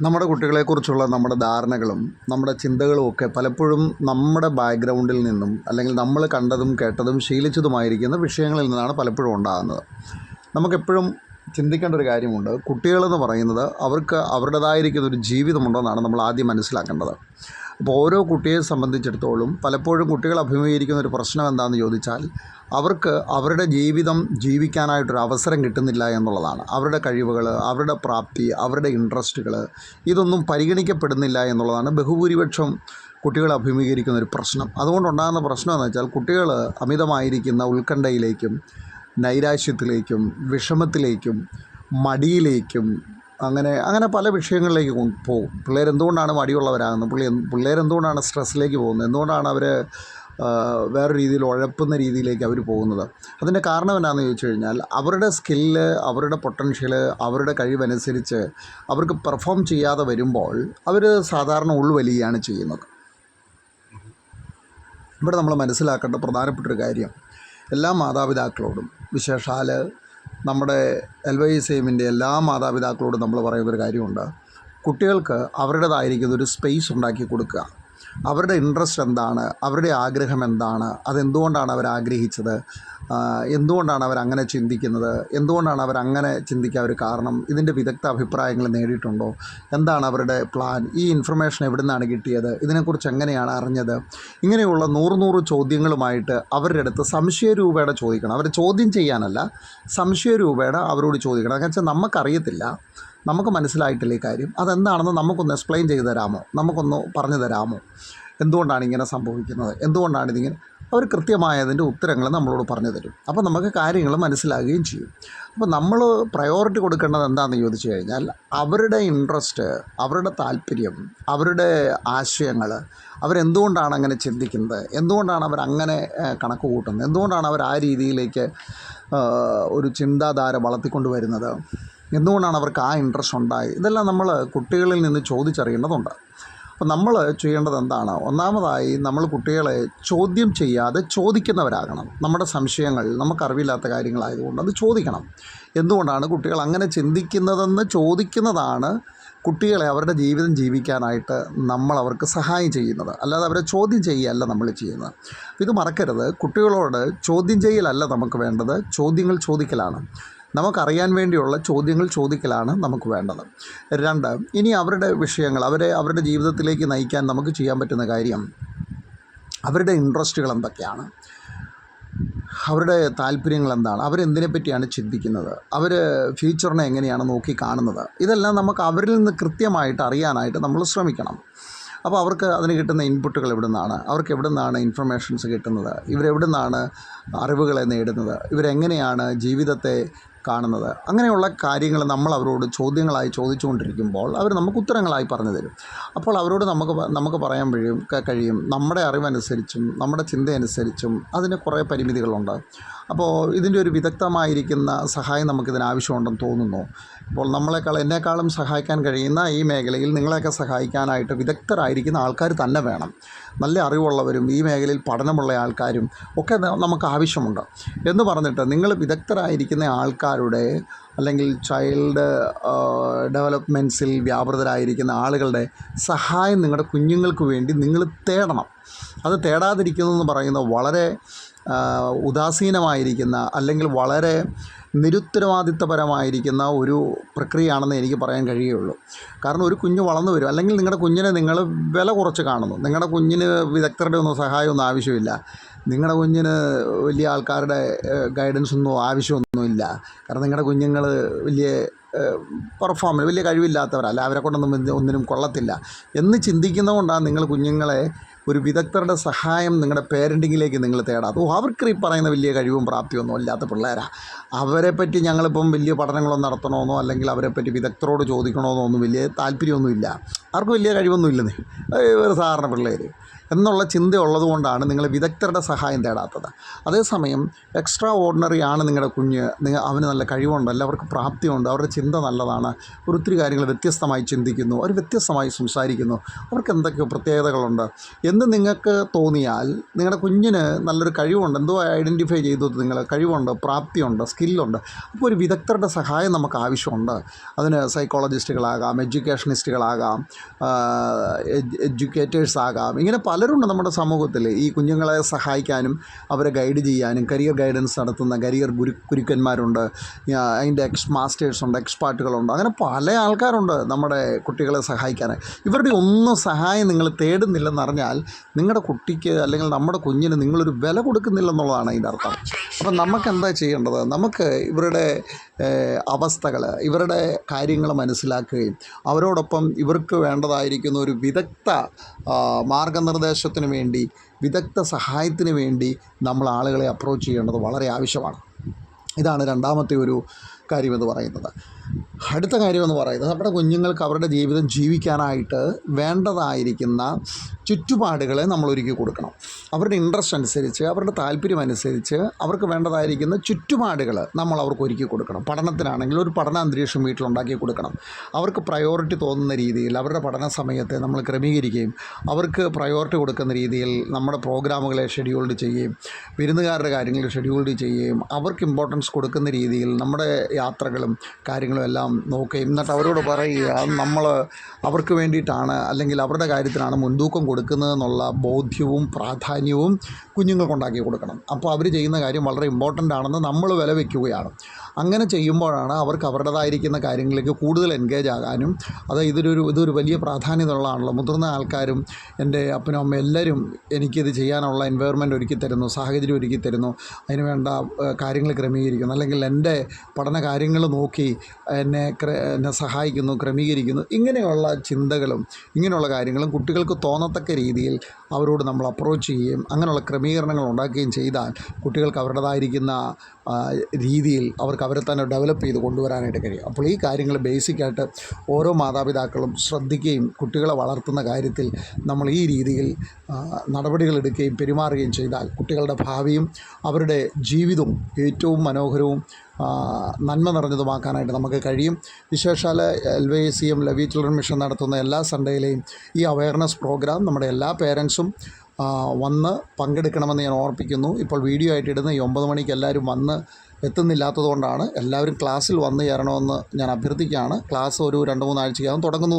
നമ്മുടെ കുട്ടികളെക്കുറിച്ചുള്ള നമ്മുടെ ധാരണകളും നമ്മുടെ ചിന്തകളും ഒക്കെ പലപ്പോഴും നമ്മുടെ ബാക്ക്ഗ്രൗണ്ടിൽ നിന്നും അല്ലെങ്കിൽ നമ്മൾ കണ്ടതും കേട്ടതും ശീലിച്ചതുമായിരിക്കുന്ന വിഷയങ്ങളിൽ നിന്നാണ് പലപ്പോഴും ഉണ്ടാകുന്നത്. നമുക്കെപ്പോഴും ചിന്തിക്കേണ്ട ഒരു കാര്യമുണ്ട്. കുട്ടികളെന്ന് പറയുന്നത് അവർക്ക് അവരുടേതായിരിക്കുന്ന ഒരു ജീവിതമുണ്ടെന്നാണ് നമ്മൾ ആദ്യം മനസ്സിലാക്കേണ്ടത്. അപ്പോൾ ഓരോ കുട്ടിയെ സംബന്ധിച്ചിടത്തോളം പലപ്പോഴും കുട്ടികൾ അഭിമുഖീകരിക്കുന്ന ഒരു പ്രശ്നം എന്താണെന്ന് ചോദിച്ചാൽ അവർക്ക് അവരുടെ ജീവിതം ജീവിക്കാനായിട്ടൊരു അവസരം കിട്ടുന്നില്ല എന്നുള്ളതാണ്. അവരുടെ കഴിവുകൾ, അവരുടെ പ്രാപ്തി, അവരുടെ ഇൻട്രസ്റ്റുകൾ ഇതൊന്നും പരിഗണിക്കപ്പെടുന്നില്ല എന്നുള്ളതാണ് ബഹുഭൂരിപക്ഷം കുട്ടികൾ അഭിമുഖീകരിക്കുന്ന ഒരു പ്രശ്നം. അതുകൊണ്ടുണ്ടാകുന്ന പ്രശ്നം എന്ന് വെച്ചാൽ കുട്ടികൾ അമിതമായിരിക്കുന്ന ഉത്കണ്ഠയിലേക്കും നൈരാശ്യത്തിലേക്കും വിഷമത്തിലേക്കും മടിയിലേക്കും അങ്ങനെ പല വിഷയങ്ങളിലേക്ക് പോകും. പിള്ളേരെന്തുകൊണ്ടാണ് മടിയുള്ളവരാകുന്നത്, പിള്ളേരെന്തുകൊണ്ടാണ് സ്ട്രെസ്സിലേക്ക് പോകുന്നത്, എന്തുകൊണ്ടാണ് അവർ വേറെ രീതിയിൽ ഉഴപ്പുന്ന രീതിയിലേക്ക് അവർ പോകുന്നത്? അതിൻ്റെ കാരണം എന്താണെന്ന് ചോദിച്ചു കഴിഞ്ഞാൽ അവരുടെ സ്കില്ല്, അവരുടെ പൊട്ടൻഷ്യൽ, അവരുടെ കഴിവനുസരിച്ച് അവർക്ക് പെർഫോം ചെയ്യാതെ വരുമ്പോൾ അവർ സാധാരണ ഉൾവലിയാണ് ചെയ്യുന്നത്. ഇവിടെ നമ്മൾ മനസ്സിലാക്കേണ്ട പ്രധാനപ്പെട്ടൊരു കാര്യം, എല്ലാ മാതാപിതാക്കളോടും വിശേഷാൽ നമ്മുടെ LYSMൻ്റെ എല്ലാ മാതാപിതാക്കളോടും നമ്മൾ പറയുന്നൊരു കാര്യമുണ്ട്. കുട്ടികൾക്ക് അവരുടേതായിരിക്കുന്ന ഒരു സ്പേസ് ഉണ്ടാക്കി കൊടുക്കുക. അവരുടെ ഇൻട്രസ്റ്റ് എന്താണ്, അവരുടെ ആഗ്രഹം എന്താണ്, അതെന്തുകൊണ്ടാണ് അവർ ആഗ്രഹിച്ചത്, എന്തുകൊണ്ടാണ് അവരങ്ങനെ ചിന്തിക്കുന്നത്, എന്തുകൊണ്ടാണ് അവരങ്ങനെ ചിന്തിക്കാൻ ഒരു കാരണം, ഇതിൻ്റെ വിദഗ്ധ അഭിപ്രായങ്ങൾ നേടിയിട്ടുണ്ടോ, എന്താണ് അവരുടെ പ്ലാൻ, ഈ ഇൻഫർമേഷൻ എവിടെ നിന്നാണ് കിട്ടിയത്, ഇതിനെക്കുറിച്ച് എങ്ങനെയാണ് അറിഞ്ഞത്, ഇങ്ങനെയുള്ള 100 ചോദ്യങ്ങളുമായിട്ട് അവരുടെ അടുത്ത് സംശയരൂപേണ ചോദിക്കണം. അവരെ ചോദ്യം ചെയ്യാനല്ല, സംശയരൂപേണ അവരോട് ചോദിക്കണം. കാരണം വെച്ചാൽ നമുക്കറിയത്തില്ല, നമുക്ക് മനസ്സിലായിട്ടില്ല ഈ കാര്യം, അതെന്താണെന്ന് നമുക്കൊന്ന് എക്സ്പ്ലെയിൻ ചെയ്ത് തരാമോ, നമുക്കൊന്ന് പറഞ്ഞു തരാമോ, എന്തുകൊണ്ടാണ് ഇങ്ങനെ സംഭവിക്കുന്നത്, എന്തുകൊണ്ടാണ് ഇതിങ്ങനെ, അവർ കൃത്യമായതിൻ്റെ ഉത്തരങ്ങൾ നമ്മളോട് പറഞ്ഞു തരും. അപ്പോൾ നമുക്ക് കാര്യങ്ങൾ മനസ്സിലാകുകയും ചെയ്യും. അപ്പോൾ നമ്മൾ പ്രയോറിറ്റി കൊടുക്കേണ്ടത് എന്താണെന്ന് ചോദിച്ചു കഴിഞ്ഞാൽ അവരുടെ ഇൻട്രസ്റ്റ്, അവരുടെ താല്പര്യം, അവരുടെ ആശയങ്ങൾ, അവരെന്തുകൊണ്ടാണ് അങ്ങനെ ചിന്തിക്കുന്നത്, എന്തുകൊണ്ടാണ് അവരങ്ങനെ കണക്ക് കൂട്ടുന്നത്, എന്തുകൊണ്ടാണ് അവർ ആ രീതിയിലേക്ക് ഒരു ചിന്താധാര വളർത്തിക്കൊണ്ട് വരുന്നത്, എന്തുകൊണ്ടാണ് അവർക്ക് ആ ഇൻട്രസ്റ്റ് ഉണ്ടായി, ഇതെല്ലാം നമ്മൾ കുട്ടികളിൽ നിന്ന് ചോദിച്ചറിയേണ്ടതുണ്ട്. അപ്പോൾ നമ്മൾ ചെയ്യേണ്ടത് എന്താണ്? ഒന്നാമതായി നമ്മൾ കുട്ടികളെ ചോദ്യം ചെയ്യാതെ ചോദിക്കുന്നവരാകണം. നമ്മുടെ സംശയങ്ങൾ, നമുക്കറിവില്ലാത്ത കാര്യങ്ങളായതുകൊണ്ട് അത് ചോദിക്കണം. എന്തുകൊണ്ടാണ് കുട്ടികൾ അങ്ങനെ ചിന്തിക്കുന്നതെന്ന് ചോദിക്കുന്നതാണ് കുട്ടികളെ അവരുടെ ജീവിതം ജീവിക്കാനായിട്ട് നമ്മൾ അവർക്ക് സഹായം ചെയ്യുന്നത്. അല്ലാതെ അവരെ ചോദ്യം ചെയ്യുകയല്ല നമ്മൾ ചെയ്യുന്നത്. ഇത് മറക്കരുത്. കുട്ടികളോട് ചോദ്യം ചെയ്യലല്ല നമുക്ക് വേണ്ടത്, ചോദ്യങ്ങൾ ചോദിക്കലാണ്. നമുക്കറിയാൻ വേണ്ടിയുള്ള ചോദ്യങ്ങൾ ചോദിക്കലാണ് നമുക്ക് വേണ്ടത്. 2, ഇനി അവരുടെ വിഷയങ്ങൾ, അവരുടെ ജീവിതത്തിലേക്ക് നയിക്കാൻ നമുക്ക് ചെയ്യാൻ പറ്റുന്ന കാര്യം അവരുടെ ഇൻട്രസ്റ്റുകൾ എന്തൊക്കെയാണ്, അവരുടെ താല്പര്യങ്ങൾ എന്താണ്, അവരെന്തിനെ പറ്റിയാണ് ചിന്തിക്കുന്നത്, അവർ ഫ്യൂച്ചറിനെ എങ്ങനെയാണ് നോക്കി കാണുന്നത്, ഇതെല്ലാം നമുക്ക് അവരിൽ നിന്ന് കൃത്യമായിട്ട് അറിയാനായിട്ട് നമ്മൾ ശ്രമിക്കണം. അപ്പോൾ അവർക്ക് അതിന് കിട്ടുന്ന ഇൻപുട്ടുകൾ എവിടെ നിന്നാണ്, അവർക്ക് എവിടെ നിന്നാണ് ഇൻഫർമേഷൻസ് കിട്ടുന്നത്, ഇവരെവിടെ നിന്നാണ് അറിവുകളെ നേടുന്നത്, ഇവരെങ്ങനെയാണ് ജീവിതത്തെ കാണുന്നത്, അങ്ങനെയുള്ള കാര്യങ്ങൾ നമ്മൾ അവരോട് ചോദ്യങ്ങളായി ചോദിച്ചുകൊണ്ടിരിക്കുമ്പോൾ അവർ നമുക്ക് ഉത്തരങ്ങളായി പറഞ്ഞു തരും. അപ്പോൾ അവരോട് നമുക്ക് പറയാൻ കഴിയും നമ്മുടെ അറിവനുസരിച്ചും നമ്മുടെ ചിന്തയനുസരിച്ചും അതിന് കുറേ പരിമിതികളുണ്ട്. അപ്പോൾ ഇതിൻ്റെ ഒരു വിദഗ്ധമായിരിക്കുന്ന സഹായം നമുക്കിതിന് ആവശ്യമുണ്ടെന്ന് തോന്നുന്നു. ഇപ്പോൾ എന്നെക്കാളും സഹായിക്കാൻ കഴിയുന്ന ഈ മേഖലയിൽ നിങ്ങളെയൊക്കെ സഹായിക്കാനായിട്ട് വിദഗ്ധരായിരിക്കുന്ന ആൾക്കാർ തന്നെ വേണം. നല്ല അറിവുള്ളവരും ഈ മേഖലയിൽ പഠനമുള്ള ആൾക്കാരും ഒക്കെ നമുക്ക് ആവശ്യമുണ്ട്. എന്ന് പറഞ്ഞിട്ട് നിങ്ങൾ വിദഗ്ധരായിരിക്കുന്ന ആൾക്കാരുടെ അല്ലെങ്കിൽ ചൈൽഡ് ഡെവലപ്മെൻറ്റ്സിൽ വ്യാപൃതരായിരിക്കുന്ന ആളുകളുടെ സഹായം നിങ്ങളുടെ കുഞ്ഞുങ്ങൾക്ക് വേണ്ടി നിങ്ങൾ തേടണം. അത് തേടാതിരിക്കുന്നതെന്ന് പറയുന്നത് വളരെ ഉദാസീനമായിരിക്കുന്ന അല്ലെങ്കിൽ വളരെ നിരുത്തരവാദിത്തപരമായിരിക്കുന്ന ഒരു പ്രക്രിയയാണെന്ന് എനിക്ക് പറയാൻ കഴിയുള്ളൂ. കാരണം ഒരു കുഞ്ഞ് വളർന്നു വരും, അല്ലെങ്കിൽ നിങ്ങളുടെ കുഞ്ഞിനെ നിങ്ങൾ വില കുറച്ച് കാണുന്നു. നിങ്ങളുടെ കുഞ്ഞിന് വിദഗ്ധരുടെ ഒന്നും സഹായമൊന്നും ആവശ്യമില്ല, നിങ്ങളുടെ കുഞ്ഞിന് വലിയ ആൾക്കാരുടെ ഗൈഡൻസ് ഒന്നും ആവശ്യമൊന്നുമില്ല. കാരണം നിങ്ങളുടെ കുഞ്ഞുങ്ങൾ വലിയ കഴിവില്ലാത്തവരല്ല, അവരെ കൊണ്ടൊന്നും ഒന്നിനും കൊള്ളത്തില്ല എന്ന് ചിന്തിക്കുന്നതുകൊണ്ടാണ് നിങ്ങൾ കുഞ്ഞുങ്ങളെ ഒരു വിദഗ്ധരുടെ സഹായം നിങ്ങളുടെ പേരൻറ്റിങ്ങിലേക്ക് നിങ്ങൾ തേടാം. അവർക്ക് ഈ പറയുന്ന വലിയ കഴിവും പ്രാപ്തിയൊന്നും ഇല്ലാത്ത പിള്ളേരാണ്, അവരെപ്പറ്റി ഞങ്ങളിപ്പം വലിയ പഠനങ്ങളൊന്നും നടത്തണമെന്നോ അല്ലെങ്കിൽ അവരെപ്പറ്റി വിദഗ്ധരോട് ചോദിക്കണമെന്നോ ഒന്നും വലിയ താല്പര്യമൊന്നുമില്ല, അവർക്ക് വലിയ കഴിവൊന്നും ഇല്ലെന്നേ, ഒരു സാധാരണ പിള്ളേർ എന്നുള്ള ചിന്ത ഉള്ളതുകൊണ്ടാണ് നിങ്ങൾ വിദഗ്ധരുടെ സഹായം തേടാത്തത്. അതേസമയം എക്സ്ട്രാ ഓർഡിനറി ആണ് നിങ്ങളുടെ കുഞ്ഞ്, അവന് നല്ല കഴിവുണ്ട്, എല്ലാവർക്കും പ്രാപ്തിയുണ്ട്, അവരുടെ ചിന്ത നല്ലതാണ്, ഒത്തിരി കാര്യങ്ങൾ വ്യത്യസ്തമായി ചിന്തിക്കുന്നു, അവർ വ്യത്യസ്തമായി സംസാരിക്കുന്നു, അവർക്ക് എന്തൊക്കെയോ പ്രത്യേകതകളുണ്ട് എന്ന് നിങ്ങൾക്ക് തോന്നിയാൽ നിങ്ങളുടെ കുഞ്ഞിന് നല്ലൊരു കഴിവുണ്ട്, എന്തോ ഐഡൻറ്റിഫൈ ചെയ്തു, നിങ്ങൾ കഴിവുണ്ട്, പ്രാപ്തിയുണ്ട്, സ്കില്ലുണ്ട്. അപ്പോൾ ഒരു വിദഗ്ധരുടെ സഹായം നമുക്ക് ആവശ്യമുണ്ട്. അതിന് സൈക്കോളജിസ്റ്റുകളാകാം, എഡ്യൂക്കേഷനിസ്റ്റുകളാകാം, എഡ്യൂക്കേറ്റേഴ്സാകാം, ഇങ്ങനെ പലരുണ്ട് നമ്മുടെ സമൂഹത്തിൽ ഈ കുഞ്ഞുങ്ങളെ സഹായിക്കാനും അവരെ ഗൈഡ് ചെയ്യാനും. കരിയർ ഗൈഡൻസ് നടത്തുന്ന കരിയർ ഗുരുക്കന്മാരുണ്ട്, അതിൻ്റെ മാസ്റ്റേഴ്സുണ്ട്, എക്സ്പേർട്ടുകളുണ്ട്, അങ്ങനെ പല ആൾക്കാരുണ്ട് നമ്മുടെ കുട്ടികളെ സഹായിക്കാൻ. ഇവരുടെ ഒന്നും സഹായം നിങ്ങൾ തേടുന്നില്ലെന്നറിഞ്ഞാൽ നിങ്ങളുടെ കുട്ടിക്ക് അല്ലെങ്കിൽ നമ്മുടെ കുഞ്ഞിന് നിങ്ങളൊരു വില കൊടുക്കുന്നില്ലെന്നുള്ളതാണ് അതിൻ്റെ അർത്ഥം. അപ്പം നമുക്ക് എന്താ ചെയ്യേണ്ടത്? നമുക്ക് ഇവരുടെ അവസ്ഥകൾ, ഇവരുടെ കാര്യങ്ങൾ മനസ്സിലാക്കുകയും അവരോടൊപ്പം ഇവർക്ക് വേണ്ടതായിരിക്കുന്ന ഒരു വിദഗ്ധ മാർഗനിർദ്ദേശത്തിന് വേണ്ടി, വിദഗ്ധ സഹായത്തിന് വേണ്ടി നമ്മൾ ആളുകളെ അപ്രോച്ച് ചെയ്യേണ്ടത് വളരെ ആവശ്യമാണ്. ഇതാണ് രണ്ടാമത്തെ ഒരു കാര്യമെന്ന് പറയുന്നത്. അടുത്ത കാര്യമെന്ന് പറയുന്നത് നമ്മുടെ കുഞ്ഞുങ്ങൾക്ക് അവരുടെ ജീവിതം ജീവിക്കാനായിട്ട് വേണ്ടതായിരിക്കുന്ന ചുറ്റുപാടുകളെ നമ്മൾ ഒരുക്കി കൊടുക്കണം. അവരുടെ ഇൻട്രസ്റ്റ് അനുസരിച്ച്, അവരുടെ താല്പര്യമനുസരിച്ച് അവർക്ക് വേണ്ടതായിരിക്കുന്ന ചുറ്റുപാടുകൾ നമ്മൾ അവർക്ക് ഒരുക്കി കൊടുക്കണം. പഠനത്തിനാണെങ്കിൽ ഒരു പഠനാന്തരീക്ഷം വീട്ടിലുണ്ടാക്കി കൊടുക്കണം. അവർക്ക് പ്രയോറിറ്റി തോന്നുന്ന രീതിയിൽ അവരുടെ പഠന സമയത്തെ നമ്മൾ ക്രമീകരിക്കുകയും അവർക്ക് പ്രയോറിറ്റി കൊടുക്കുന്ന രീതിയിൽ നമ്മുടെ പ്രോഗ്രാമുകളെ ഷെഡ്യൂൾഡ് ചെയ്യുകയും വിരുന്നുകാരുടെ കാര്യങ്ങൾ ഷെഡ്യൂൾഡ് ചെയ്യുകയും അവർക്ക് ഇമ്പോർട്ടൻസ് കൊടുക്കുന്ന രീതിയിൽ നമ്മുടെ യാത്രകളും കാര്യങ്ങളും എല്ലാം നോക്കുകയും എന്നിട്ട് അവരോട് പറയുക നമ്മൾ അവർക്ക് വേണ്ടിയിട്ടാണ് അല്ലെങ്കിൽ അവരുടെ കാര്യത്തിനാണ് മുൻതൂക്കം കൊടുക്കുന്നതെന്നുള്ള ബോധ്യവും പ്രാധാന്യവും കുഞ്ഞുങ്ങൾക്കുണ്ടാക്കി കൊടുക്കണം. അപ്പോൾ അവർ ചെയ്യുന്ന കാര്യം വളരെ ഇമ്പോർട്ടൻ്റ് ആണെന്ന് നമ്മൾ വില വയ്ക്കുകയാണ്. അങ്ങനെ ചെയ്യുമ്പോഴാണ് അവർക്ക് അവരുടേതായിരിക്കുന്ന കാര്യങ്ങളിലേക്ക് കൂടുതൽ എൻഗേജ് ആകാനും, അത് ഇതൊരു വലിയ പ്രാധാന്യമുള്ളതാണല്ലോ. മുതിർന്ന ആൾക്കാരും എൻ്റെ അപ്പനും അമ്മ എല്ലാവരും എനിക്കിത് ചെയ്യാനുള്ള എൻവയറമെൻറ്റ് ഒരുക്കി തരുന്നു, സാഹചര്യം ഒരുക്കി തരുന്നു, അതിന് വേണ്ട കാര്യങ്ങൾ ക്രമീകരിക്കുന്നു, അല്ലെങ്കിൽ എൻ്റെ പഠന കാര്യങ്ങൾ നോക്കി എന്നെ സഹായിക്കുന്നു, ക്രമീകരിക്കുന്നു. ഇങ്ങനെയുള്ള ചിന്തകളും ഇങ്ങനെയുള്ള കാര്യങ്ങളും കുട്ടികൾക്ക് തോന്നത്തക്ക രീതിയിൽ അവരോട് നമ്മൾ അപ്രോച്ച് ചെയ്യുകയും അങ്ങനെയുള്ള ക്രമീകരണങ്ങൾ ഉണ്ടാക്കുകയും ചെയ്താൽ കുട്ടികൾക്ക് അവരുടേതായിരിക്കുന്ന രീതിയിൽ അവർക്ക് അവരെ തന്നെ ഡെവലപ്പ് ചെയ്ത് കൊണ്ടുവരാനായിട്ട് കഴിയും. അപ്പോൾ ഈ കാര്യങ്ങൾ ബേസിക്കായിട്ട് ഓരോ മാതാപിതാക്കളും ശ്രദ്ധിക്കുകയും കുട്ടികളെ വളർത്തുന്ന കാര്യത്തിൽ നമ്മൾ ഈ രീതിയിൽ നടപടികളെടുക്കുകയും പെരുമാറുകയും ചെയ്താൽ കുട്ടികളുടെ ഭാവിയും അവരുടെ ജീവിതവും ഏറ്റവും മനോഹരവും നന്മ നിറഞ്ഞതുമാക്കാനായിട്ട് നമുക്ക് കഴിയും. വിശേഷാൽ LYCM ലവി ചിൽഡ്രൻ മിഷൻ നടത്തുന്ന എല്ലാ സൺഡേയിലെയും ഈ അവയർനെസ് പ്രോഗ്രാം നമ്മുടെ എല്ലാ പേരൻസും വന്ന് പങ്കെടുക്കണമെന്ന് ഞാൻ ഓർപ്പിക്കുന്നു. ഇപ്പോൾ വീഡിയോ ആയിട്ട് ഇടുന്ന ഈ 9 മണിക്ക് എല്ലാവരും വന്ന് എത്തുന്നില്ലാത്തതുകൊണ്ടാണ്. എല്ലാവരും ക്ലാസ്സിൽ വന്ന് ചേരണമെന്ന് ഞാൻ അഭ്യർത്ഥിക്കുകയാണ്. ക്ലാസ് ഒരു 2-3 ആഴ്ചയ്ക്കകം തുടങ്ങുന്നു.